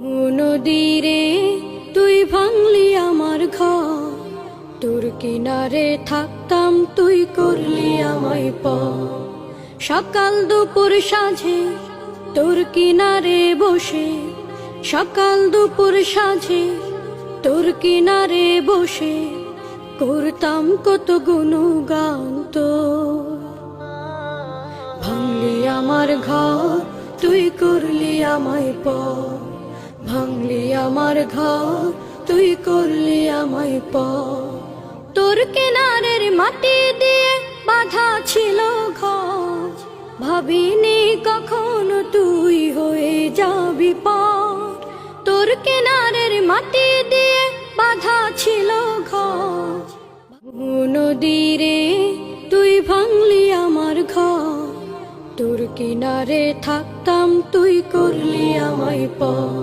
নদীরে তুই ভাঙলি আমার ঘর, তোর কিনারে থাকতাম তুই করলি আমায় পর। সকাল দুপুর সাঁঝে তোর কিনারে বসে, সকাল দুপুর সাঁঝে তোর কিনারে বসে করতাম কত গুণগান তোর। ভাঙলি আমার ঘর তুই করলি আমায় পর, ভাঙলি আমার ঘর তুই করলি আমায় পর। তোর কিনারের মাটি দিয়ে বাঁধা ছিল ঘর, ভাবিনি কখনো তুই হয়ে যাবি পার। তোর কিনারের মাটি দিয়ে বাঁধা ছিল ঘর, নদীরে তুই ভাঙলি আমার ঘর, তোর কিনারে থাকতাম তুই করলি আমায় পর।